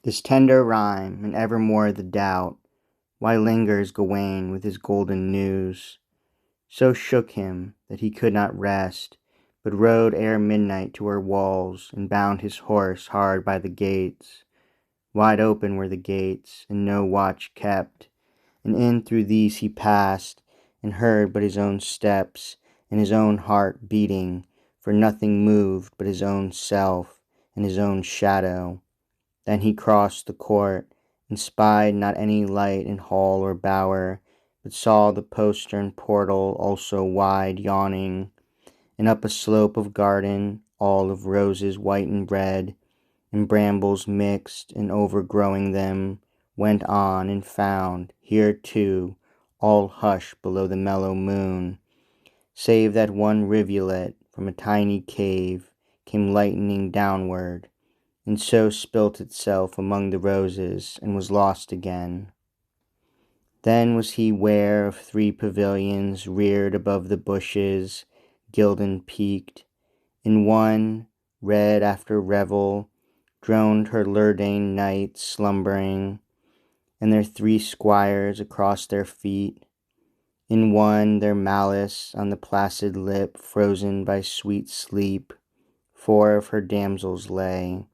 This tender rhyme, and evermore the doubt, why lingers Gawain with his golden news, so shook him that he could not rest, but rode ere midnight to her walls, and bound his horse hard by the gates. Wide open were the gates, and no watch kept, and in through these he passed, and heard but his own steps, and his own heart beating, for nothing moved but his own self, and his own shadow. Then he crossed the court, and spied not any light in hall or bower, but saw the postern portal also wide yawning, and up a slope of garden, all of roses white and red, and brambles mixed and overgrowing them, went on and found, here too, all hush below the mellow moon, save that one rivulet from a tiny cave came lightening downward, and so spilt itself among the roses, and was lost again. Then was he ware of 3 pavilions reared above the bushes, gilden peaked. In one, red after revel, droned her Lurdain knights slumbering, and their 3 squires across their feet. In one, their malice on the placid lip frozen by sweet sleep, 4 of her damsels lay.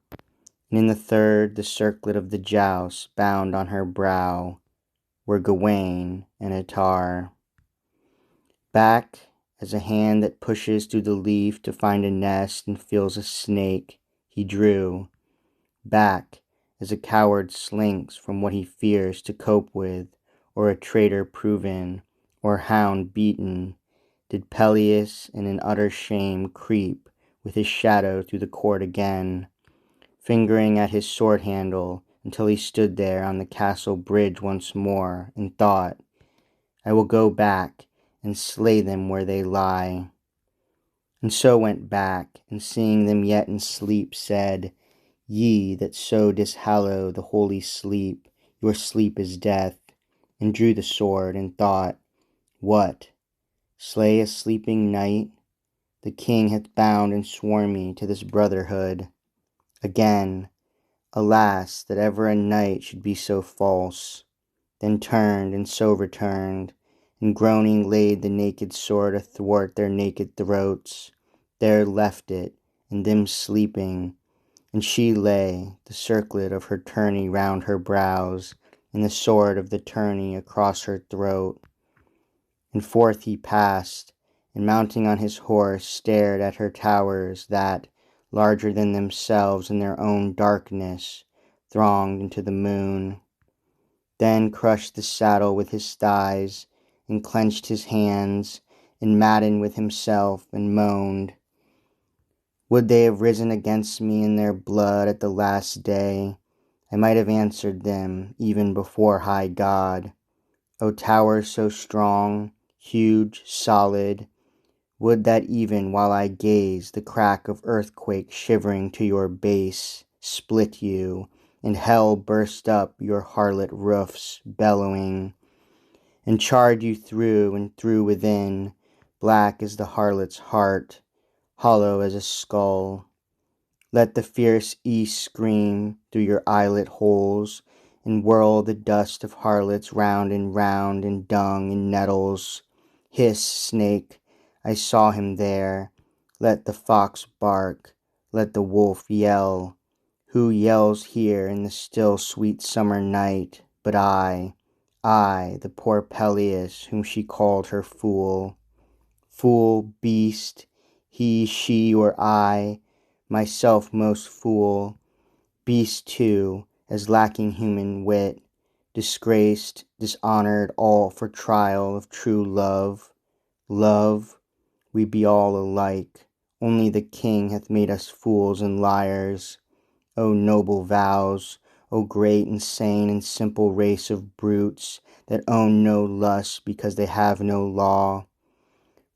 And in the third, the circlet of the joust bound on her brow, were Gawain and Ettarre. Back, as a hand that pushes through the leaf to find a nest and feels a snake, he drew. Back, as a coward slinks from what he fears to cope with, or a traitor proven, or hound beaten, did Pelleas in an utter shame creep with his shadow through the court again, fingering at his sword handle until he stood there on the castle bridge once more, and thought, I will go back and slay them where they lie. And so went back, and seeing them yet in sleep, said, Ye that so dishallow the holy sleep, your sleep is death, and drew the sword, and thought, What? Slay a sleeping knight? The king hath bound and sworn me to this brotherhood. Again, alas, that ever a knight should be so false. Then turned, and so returned, and groaning laid the naked sword athwart their naked throats, there left it, and them sleeping, and she lay, the circlet of her tourney round her brows, and the sword of the tourney across her throat. And forth he passed, and mounting on his horse stared at her towers that, larger than themselves in their own darkness, thronged into the moon. Then crushed the saddle with his thighs, and clenched his hands, and maddened with himself, and moaned, Would they have risen against me in their blood at the last day, I might have answered them, even before high God. O tower so strong, huge, solid, would that even while I gaze the crack of earthquake shivering to your base split you, and hell burst up your harlot roofs, bellowing, and charred you through and through within, black as the harlot's heart, hollow as a skull. Let the fierce east scream through your eyelet holes, and whirl the dust of harlots round and round in dung and nettles. Hiss, snake, I saw him there. Let the fox bark, let the wolf yell. Who yells here in the still sweet summer night, but I, the poor Pelleas, whom she called her fool. Fool, beast, he, she, or I, myself most fool, beast too, as lacking human wit, disgraced, dishonored, all for trial of true love. Love, we be all alike, only the king hath made us fools and liars. O noble vows, O great and sane and simple race of brutes, that own no lust because they have no law.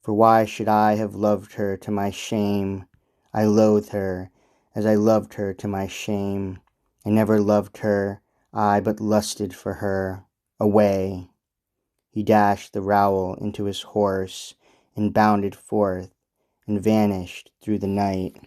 For why should I have loved her to my shame? I loathe her, as I loved her to my shame. I never loved her, I but lusted for her. Away! He dashed the rowel into his horse, and bounded forth, and vanished through the night.